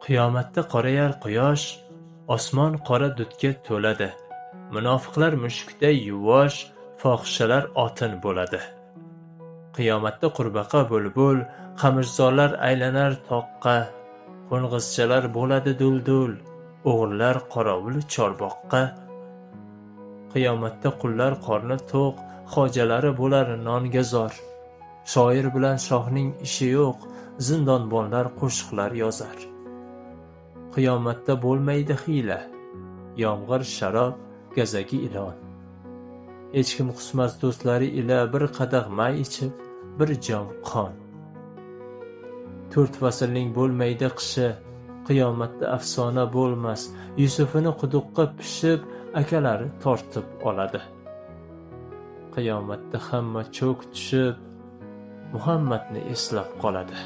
Qiyomatda qorayar quyosh, osmon qora dudga to'ladi. Munofiqlar mushukday yuvosh, fohishalar otin bo'ladi. Qiyomatda qurbaqa bulbul, qamirzorlar aylanar toqqa, qo'ng'izchalar bo'ladi duldul, o'g'illar qorovul chorboqqa. Qiyomatda qullar qorni to'q, hojalari bo'lar nonga zor. Shoir bilan shohning ishi yo'q, zindonbonlar qo'shiqlar yozar. Qiyomatda bo'lmaydi hiyla, yomg'ir sharob, gazagi ilon. Hech kim qusmas do'stlari ila bir qadah may ichib, bir jom qon. 4 faslning bo'lmaydi qishi, qiyomatda afsona bo'lmas. Yusufini quduqqa pishib, akalari tortib oladi. Qiyomatda hamma cho'k tushib, Muhammadni eslab qoladi.